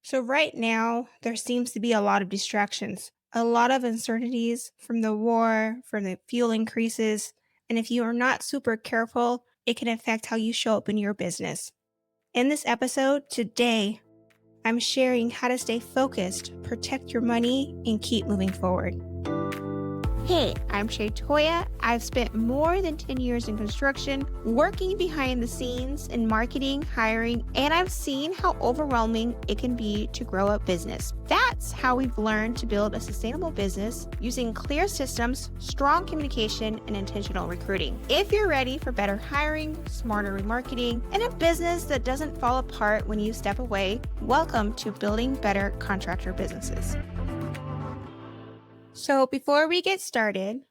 So, right now, there seems to be a lot of distractions, a lot of uncertainties from the war, from the fuel increases. And if you are not super careful, it can affect how you show up in your business. In this episode today, I'm sharing how to stay focused, protect your money, and keep moving forward. Hey, I'm Shay Toya. I've spent more than 10 years in construction, working behind the scenes in marketing, hiring, and I've seen how overwhelming it can be to grow a business. That's how we've learned to build a sustainable business using clear systems, strong communication, and intentional recruiting. If you're ready for better hiring, smarter remarketing, and a business that doesn't fall apart when you step away, welcome to Building Better Contractor Businesses. So before we get started,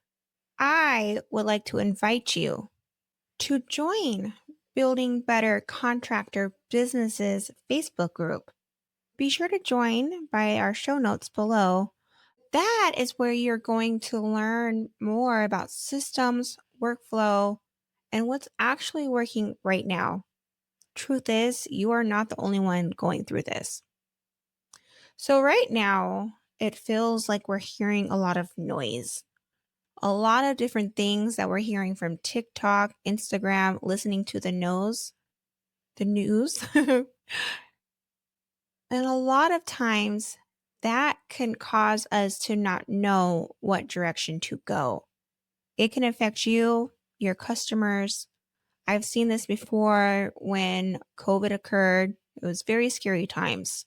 I would like to invite you to join Building Better Contractor Businesses Facebook group. Be sure to join by our show notes below. That is where you're going to learn more about systems, workflow, and what's actually working right now. Truth is, you are not the only one going through this. So right now, it feels like we're hearing a lot of noise. A lot of different things that we're hearing from TikTok, Instagram, listening to the news. And a lot of times that can cause us to not know what direction to go. It can affect you, your customers. I've seen this before when COVID occurred. It was very scary times.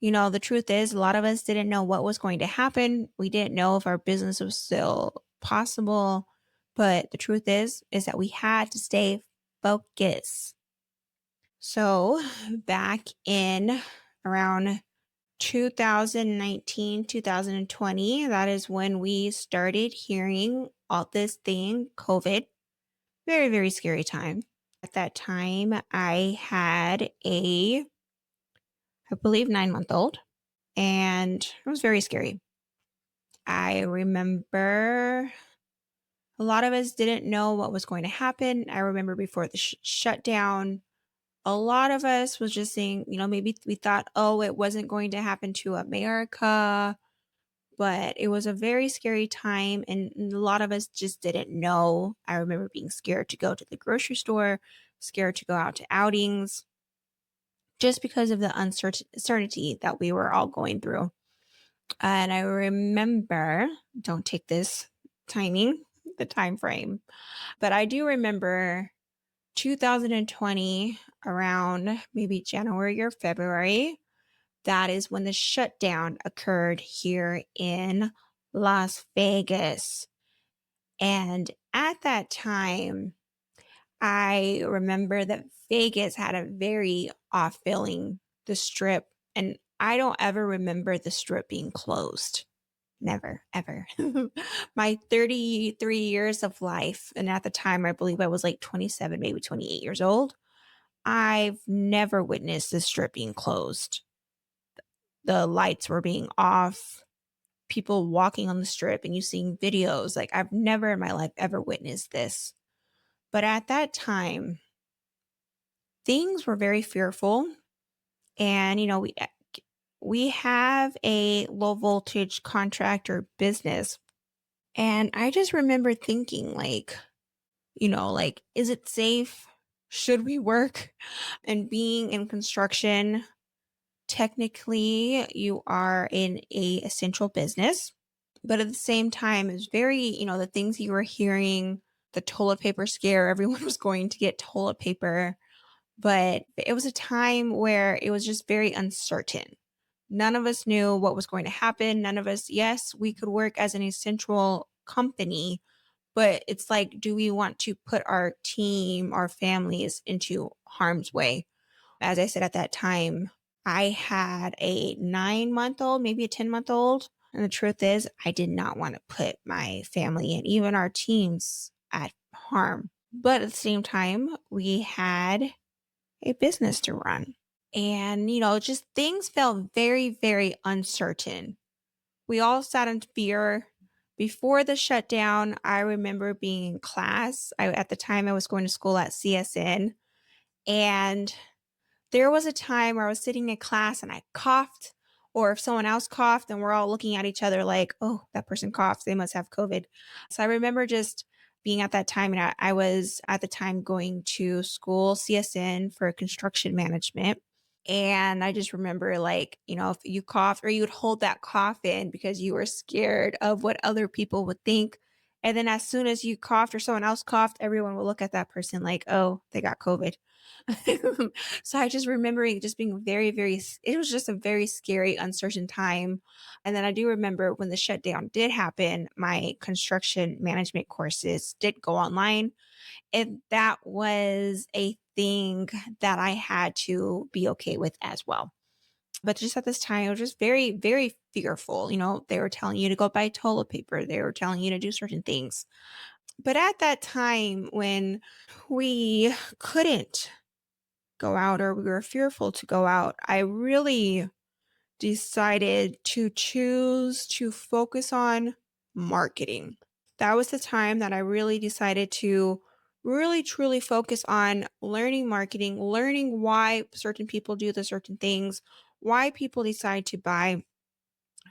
The truth is, a lot of us didn't know what was going to happen. We didn't know if our business was still possible. But the truth is that we had to stay focused. So back in around 2019, 2020, that is when we started hearing all this thing, COVID. Very, very scary time. At that time, I had I believe, 9-month old. And it was very scary. I remember a lot of us didn't know what was going to happen. I remember before the shutdown, a lot of us was just saying, maybe we thought, oh, it wasn't going to happen to America, but it was a very scary time. And a lot of us just didn't know. I remember being scared to go to the grocery store, scared to go out to outings, just because of the uncertainty that we were all going through. And I remember, don't take this timing, the time frame, but I do remember 2020 around maybe January or February. That is when the shutdown occurred here in Las Vegas. And at that time, I remember that Vegas had a very off feeling, the strip, and I don't ever remember the strip being closed. Never, ever. My 33 years of life, and at the time, I believe I was like 27, maybe 28 years old. I've never witnessed the strip being closed. The lights were being off, people walking on the strip, and you seeing videos. Like, I've never in my life ever witnessed this. But at that time, things were very fearful. And, we have a low voltage contractor business. And I just remember thinking, like, is it safe? Should we work? And being in construction, technically, you are in a essential business. But at the same time, it's very, the things you were hearing, the toilet paper scare, everyone was going to get toilet paper. But it was a time where it was just very uncertain. None of us knew what was going to happen. None of us, yes, we could work as an essential company, but it's like, do we want to put our team, our families into harm's way? As I said at that time, I had a 9-month old, maybe a 10-month old. And the truth is, I did not want to put my family and even our teams at harm. But at the same time, we had a business to run. And, just things felt very, very uncertain. We all sat in fear. Before the shutdown, I remember being in class. At the time, I was going to school at CSN. And there was a time where I was sitting in class and I coughed, or if someone else coughed, and we're all looking at each other like, oh, that person coughed, they must have COVID. So I remember just being at that time, and I was at the time going to school, CSN, for construction management. And I just remember, like, if you coughed or you would hold that cough in because you were scared of what other people would think. And then as soon as you coughed or someone else coughed, everyone will look at that person like, oh, they got COVID. So I just remembering just being very, it was just a very scary, uncertain time. And then I do remember when the shutdown did happen, my construction management courses did go online. And that was a thing that I had to be okay with as well. But just at this time, I was just very, very fearful. They were telling you to go buy toilet paper, they were telling you to do certain things. But at that time, when we couldn't go out or we were fearful to go out, I really decided to choose to focus on marketing. That was the time that I really decided to really truly focus on learning marketing, learning why certain people do the certain things, why people decide to buy.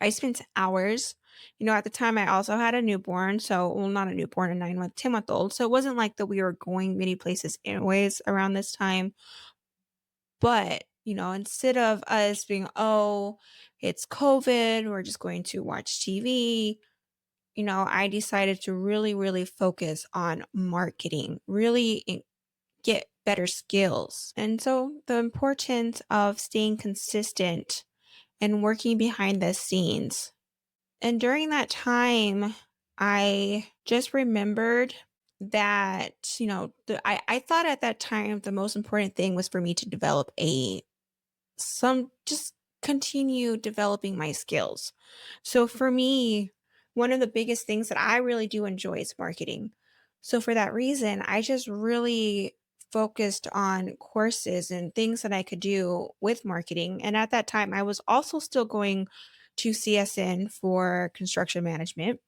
I spent hours. At the time I also had a newborn. So, well, not a newborn, a 9 month, 10-month old. So it wasn't like that we were going many places anyways around this time. But, instead of us being, oh, it's COVID, we're just going to watch TV, I decided to really, really focus on marketing, really get better skills. And so the importance of staying consistent and working behind the scenes. And during that time, I just remembered that, I thought at that time the most important thing was for me to develop just continue developing my skills. So for me, one of the biggest things that I really do enjoy is marketing. So for that reason, I just really focused on courses and things that I could do with marketing. And at that time, I was also still going to CSN for construction management.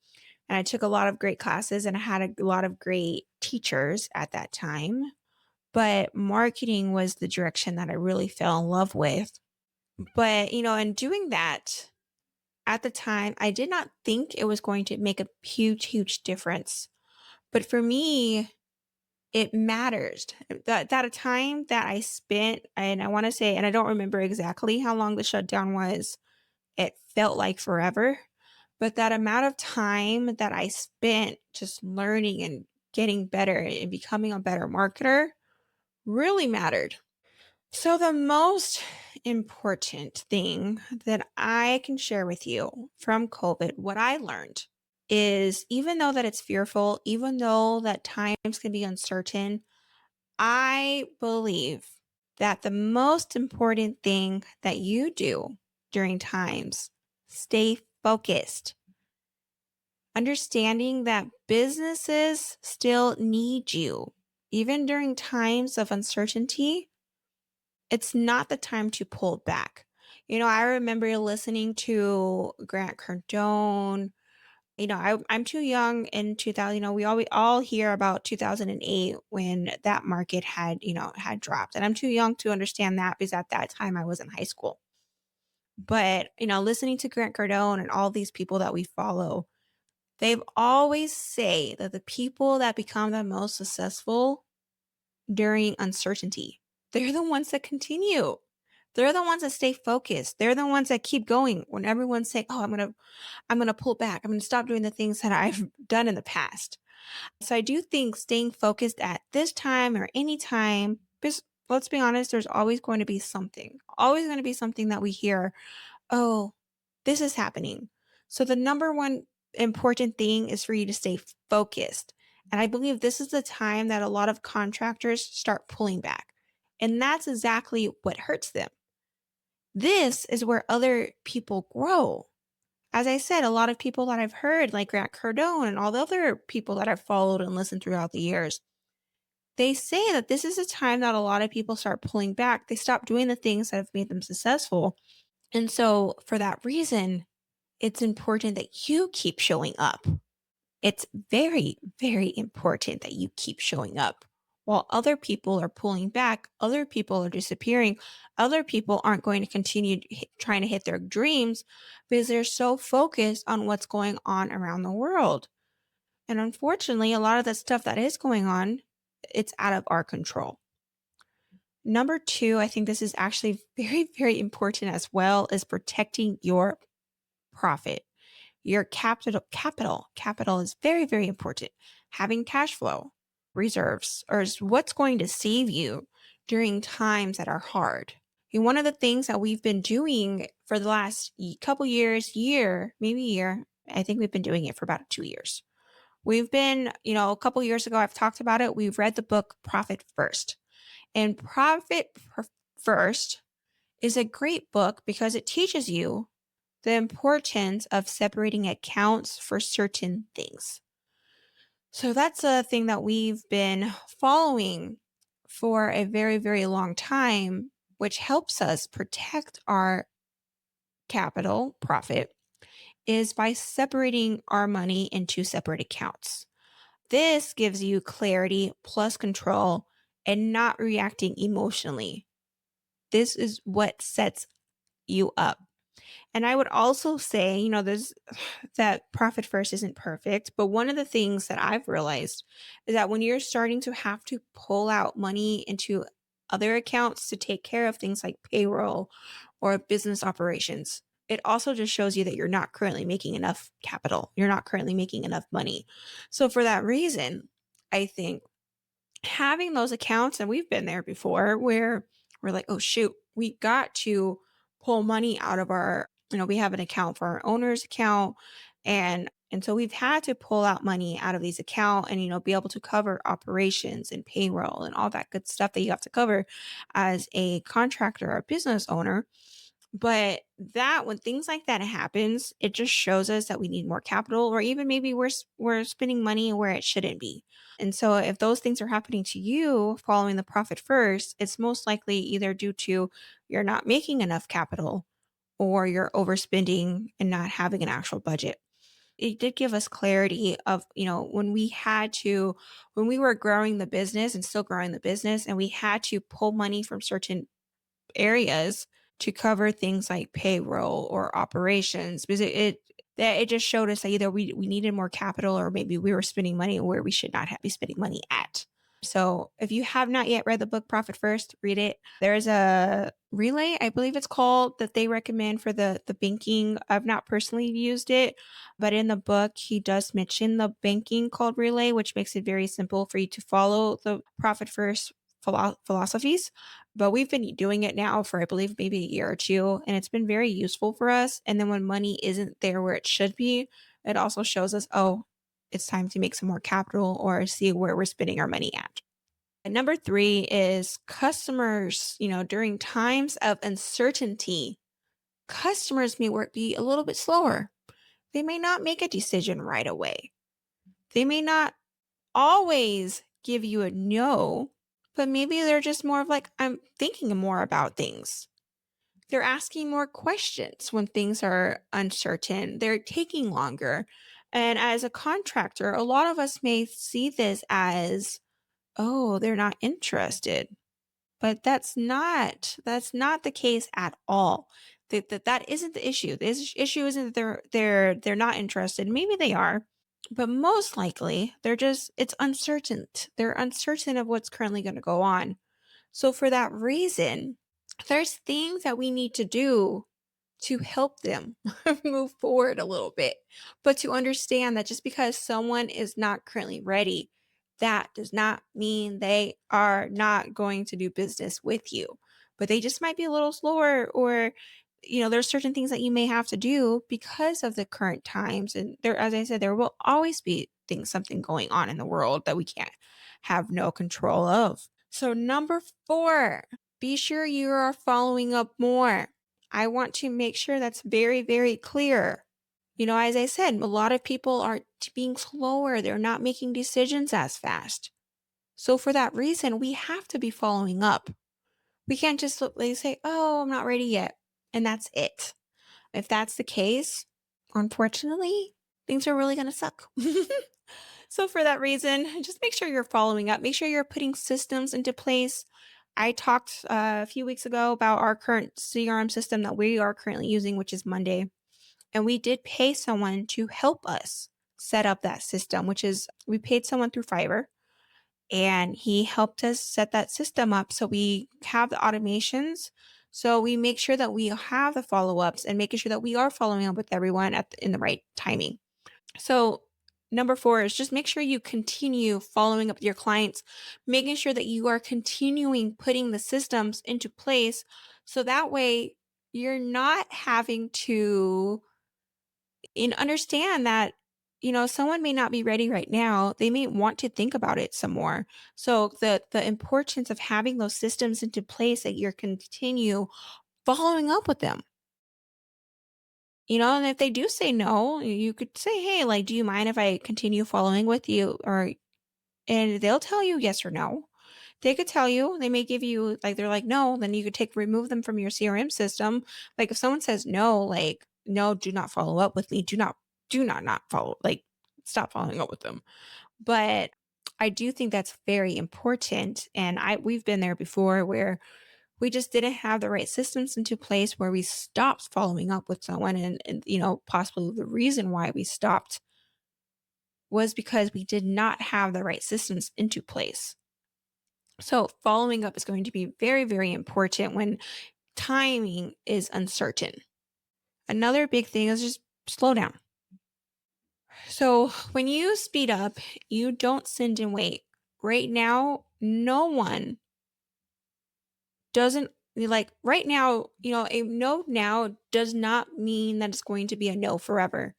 And I took a lot of great classes and I had a lot of great teachers at that time. But marketing was the direction that I really fell in love with. But, in doing that, at the time, I did not think it was going to make a huge, huge difference. But for me, it matters. That a time that I spent, and I want to say, and I don't remember exactly how long the shutdown was, it felt like forever. But that amount of time that I spent just learning and getting better and becoming a better marketer really mattered. So, the most important thing that I can share with you from COVID, what I learned is, even though that it's fearful, even though that times can be uncertain, I believe that the most important thing that you do during times, stay focused. Understanding that businesses still need you, even during times of uncertainty. It's not the time to pull back. I remember listening to Grant Cardone. I'm too young in 2000. We all hear about 2008 when that market had dropped. And I'm too young to understand that because at that time I was in high school. But, listening to Grant Cardone and all these people that we follow, they've always say that the people that become the most successful during uncertainty, they're the ones that continue. They're the ones that stay focused. They're the ones that keep going when everyone's saying, "Oh, I'm going to pull back. I'm going to stop doing the things that I've done in the past." So I do think staying focused at this time or any time, because let's be honest, there's always going to be something that we hear, "Oh, this is happening." So the number one important thing is for you to stay focused. And I believe this is the time that a lot of contractors start pulling back. And that's exactly what hurts them. This is where other people grow. As I said, a lot of people that I've heard, like Grant Cardone and all the other people that I've followed and listened throughout the years, they say that this is a time that a lot of people start pulling back. They stop doing the things that have made them successful. And so, for that reason, it's important that you keep showing up. It's very, very important that you keep showing up. while other people are pulling back, other people are disappearing, other people aren't going to continue trying to hit their dreams because they're so focused on what's going on around the world. And unfortunately, a lot of the stuff that is going on, it's out of our control. Number two, I think this is actually very, very important as well, is protecting your profit. Your capital is very, very important. Having cash flow, reserves, or is what's going to save you during times that are hard. And one of the things that we've been doing for the last couple years, maybe year, I think we've been doing it for about 2 years. We've been, a couple years ago, I've talked about it. We've read the book Profit First. And First is a great book because it teaches you the importance of separating accounts for certain things. So that's a thing that we've been following for a very, very long time, which helps us protect our capital profit is by separating our money into separate accounts. This gives you clarity plus control and not reacting emotionally. This is what sets you up. And I would also say, there's that profit first isn't perfect, but one of the things that I've realized is that when you're starting to have to pull out money into other accounts to take care of things like payroll or business operations, it also just shows you that you're not currently making enough capital. You're not currently making enough money. So for that reason, I think having those accounts, and we've been there before where we're like, oh shoot, we got to pull money out of our, we have an account for our owner's account. And so we've had to pull out money out of these account and, be able to cover operations and payroll and all that good stuff that you have to cover as a contractor or business owner. But that when things like that happens, it just shows us that we need more capital, or even maybe we're spending money where it shouldn't be. And so if those things are happening to you following the profit first, it's most likely either due to you're not making enough capital or you're overspending and not having an actual budget. It did give us clarity of, when we were growing the business and still growing the business, and we had to pull money from certain areas to cover things like payroll or operations, because it just showed us that either we needed more capital or maybe we were spending money where we should not be spending money at. So if you have not yet read the book Profit First, read it. There's a relay, I believe it's called, that they recommend for the banking. I've not personally used it, but in the book, he does mention the banking called relay, which makes it very simple for you to follow the Profit First philosophies. But we've been doing it now for, I believe, maybe a year or two, and it's been very useful for us. And then when money isn't there where it should be, it also shows us, oh, it's time to make some more capital or see where we're spending our money at. And number three is customers. During times of uncertainty, customers may be a little bit slower. They may not make a decision right away. They may not always give you a no, but maybe they're just more of like, I'm thinking more about things. They're asking more questions when things are uncertain. They're taking longer. And as a contractor, a lot of us may see this as, oh, they're not interested. But that's not the case at all. That isn't the issue. The issue isn't that they're not interested. Maybe they are, but most likely it's uncertain. They're uncertain of what's currently going to go on. So for that reason, there's things that we need to do to help them move forward a little bit, but to understand that just because someone is not currently ready, that does not mean they are not going to do business with you, but they just might be a little slower, or there's certain things that you may have to do because of the current times. And there, as I said, there will always be something going on in the world that we can't have no control of. So number 4, be sure you are following up more. I want to make sure that's very, very clear. As I said, a lot of people are being slower. They're not making decisions as fast. So for that reason, we have to be following up. We can't just say, oh, I'm not ready yet. And that's it. If that's the case, unfortunately, things are really going to suck. So for that reason, just make sure you're following up. Make sure you're putting systems into place. I talked a few weeks ago about our current CRM system that we are currently using, which is Monday. And we did pay someone to help us set up that system, which is we paid someone through Fiverr and he helped us set that system up so we have the automations. So we make sure that we have the follow-ups and making sure that we are following up with everyone in the right timing. So number 4 is just make sure you continue following up with your clients, making sure that you are continuing putting the systems into place. So that way you're not having to and understand that someone may not be ready right now. They may want to think about it some more. So the importance of having those systems into place that you're continue following up with them. And if they do say no, you could say, "Hey, like, do you mind if I continue following with you?" Or and they'll tell you yes or no. They could tell you, they may give you like they're like, "No," then you could remove them from your CRM system. Like if someone says no, like, "No, do not follow up with me. Do not follow, like stop following up with them." But I do think that's very important and we've been there before where we just didn't have the right systems into place where we stopped following up with someone and possibly the reason why we stopped was because we did not have the right systems into place. So, following up is going to be very, very important when timing is uncertain. Another big thing is just slow down. So, when you speed up, you don't send and wait. Right now, no one doesn't like right now, a no now does not mean that it's going to be a no forever.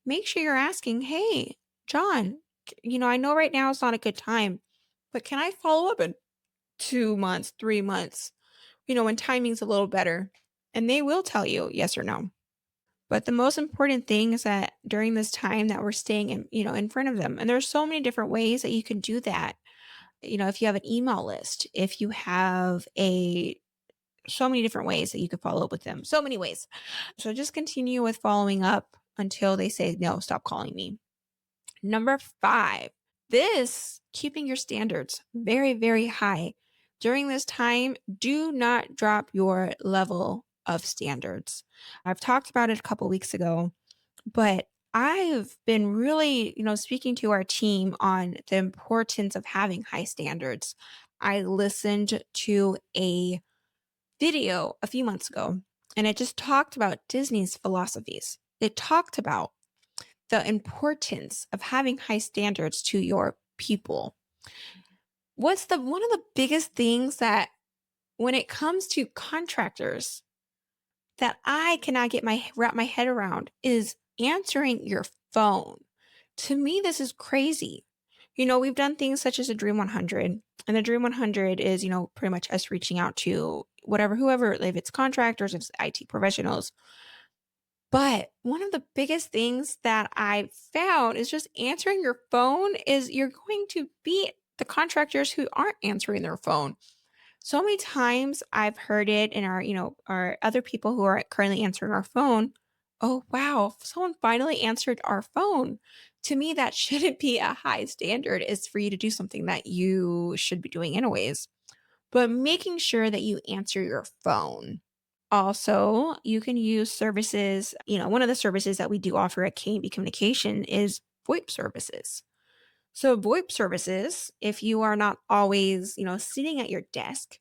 Make sure you're asking, "Hey, John, I know right now is not a good time, but can I follow up in 2 months, 3 months?" When timing's a little better. And they will tell you yes or no. But the most important thing is that during this time that we're staying in front of them. And there's so many different ways that you can do that. If you have an email list, if you have so many different ways that you could follow up with them. So many ways. So just continue with following up until they say, "No, stop calling me." Number 5, keeping your standards very, very high. During this time, do not drop your level of standards. I've talked about it a couple weeks ago, but I've been really, speaking to our team on the importance of having high standards. I listened to a video a few months ago and it just talked about Disney's philosophies. It talked about the importance of having high standards to your people. What's the one of the biggest things that when it comes to contractors that I cannot wrap my head around is answering your phone. To me, this is crazy. We've done things such as a Dream 100, and the Dream 100 is, pretty much us reaching out to whoever, if it's contractors, if it's IT professionals. But one of the biggest things that I found is just answering your phone is you're going to beat the contractors who aren't answering their phone. So many times I've heard it in our other people who are currently answering our phone. "Oh, wow, someone finally answered our phone." To me, that shouldn't be a high standard. Is for you to do something that you should be doing anyways. But making sure that you answer your phone. Also, you can use services. One of the services that we do offer at K&B Communication is VoIP services. So VoIP services, if you are not always, sitting at your desk,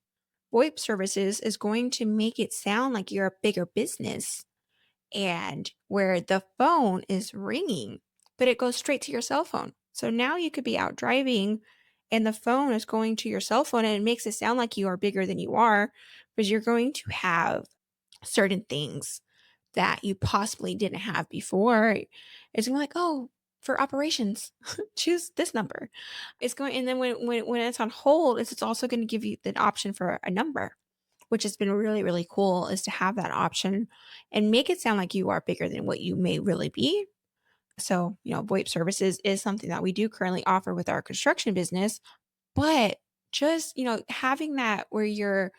VoIP services is going to make it sound like you're a bigger business and where the phone is ringing, but it goes straight to your cell phone. So now you could be out driving and the phone is going to your cell phone and it makes it sound like you are bigger than you are because you're going to have certain things that you possibly didn't have before. It's gonna be like, "Oh, for operations, choose this number." It's going, and then when it's on hold, it's also going to give you the option for a number, which has been really, really cool, is to have that option and make it sound like you are bigger than what you may really be. So, VoIP services is something that we do currently offer with our construction business, but just, having that where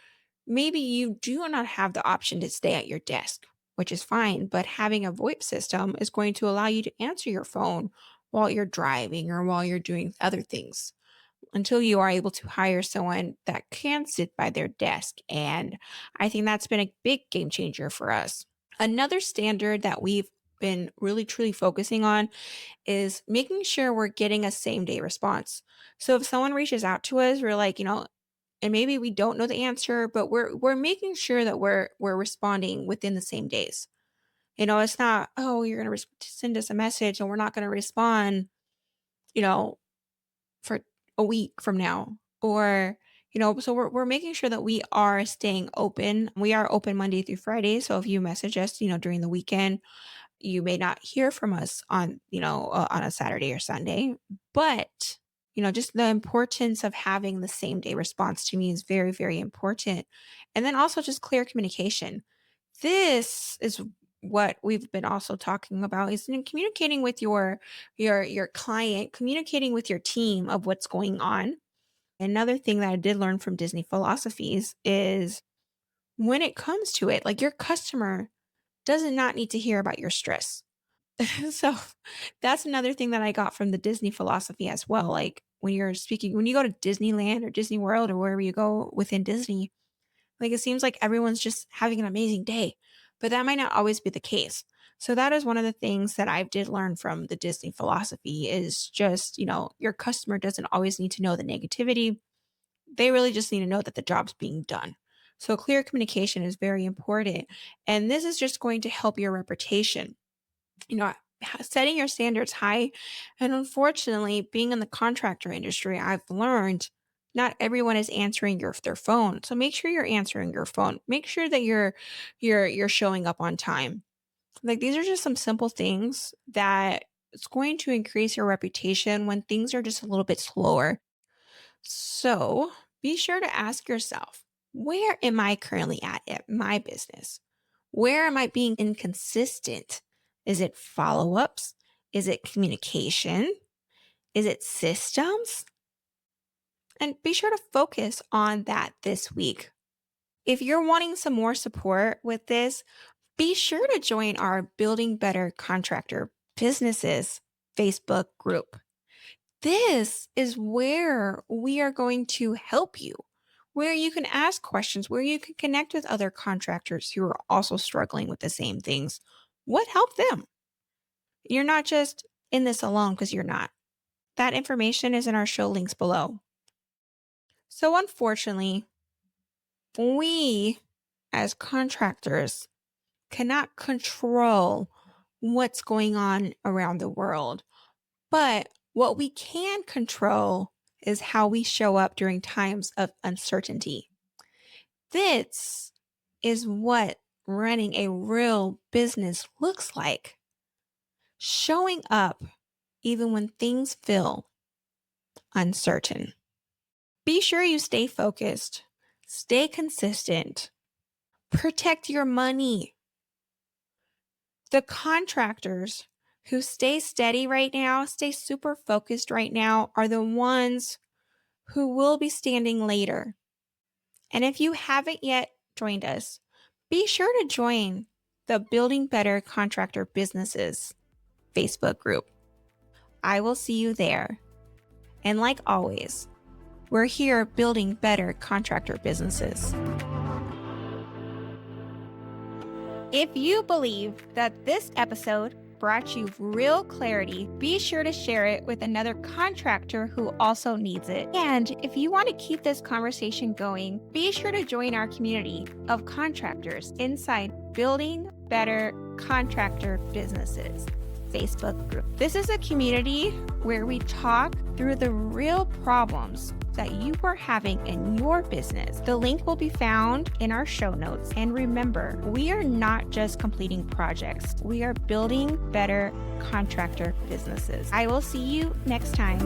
maybe you do not have the option to stay at your desk, which is fine, but having a VoIP system is going to allow you to answer your phone while you're driving or while you're doing other things until you are able to hire someone that can sit by their desk. And I think that's been a big game changer for us. Another standard that we've been really truly focusing on is making sure we're getting a same day response. So if someone reaches out to us, we're like, and maybe we don't know the answer, but we're making sure that we're responding within the same days. It's not, oh, you're going to send us a message and we're not going to respond, you know, for a week from now. Or, so we're making sure that we are staying open. We are open Monday through Friday. So if you message us, during the weekend, you may not hear from us on, on a Saturday or Sunday, but just the importance of having the same day response to me is very, very important. And then also just clear communication. This is what we've been also talking about is in communicating with your client, communicating with your team of what's going on. Another thing that I did learn from Disney philosophies is when it comes to it, like your customer does not need to hear about your stress. So that's another thing that I got from the Disney philosophy as well. Like when you go to Disneyland or Disney World or wherever you go within Disney, like it seems like everyone's just having an amazing day, but that might not always be the case. So that is one of the things that I did learn from the Disney philosophy is just, your customer doesn't always need to know the negativity. They really just need to know that the job's being done. So clear communication is very important. And this is just going to help your reputation. Setting your standards high. And unfortunately, being in the contractor industry, I've learned not everyone is answering their phone. So make sure you're answering your phone. Make sure that you're showing up on time. Like these are just some simple things that it's going to increase your reputation when things are just a little bit slower. So be sure to ask yourself, where am I currently at my business? Where am I being inconsistent? Is it follow-ups? Is it communication? Is it systems? And be sure to focus on that this week. If you're wanting some more support with this, be sure to join our Building Better Contractor Businesses Facebook group. This is where we are going to help you, where you can ask questions, where you can connect with other contractors who are also struggling with the same things. What helped them? You're not just in this alone because you're not. That information is in our show links below. So unfortunately, we as contractors cannot control what's going on around the world. But what we can control is how we show up during times of uncertainty. This is what running a real business looks like. Showing up even when things feel uncertain. Be sure you stay focused, stay consistent, protect your money. The contractors who stay steady right now, stay super focused right now, are the ones who will be standing later. And if you haven't yet joined us, be sure to join the Building Better Contractor Businesses Facebook group. I will see you there. And like always, we're here building better contractor businesses. If you believe that this episode brought you real clarity, be sure to share it with another contractor who also needs it. And if you want to keep this conversation going, be sure to join our community of contractors inside Building Better Contractor Businesses Facebook group. This is a community where we talk through the real problems that you are having in your business. The link will be found in our show notes. And remember, we are not just completing projects. We are building better contractor businesses. I will see you next time.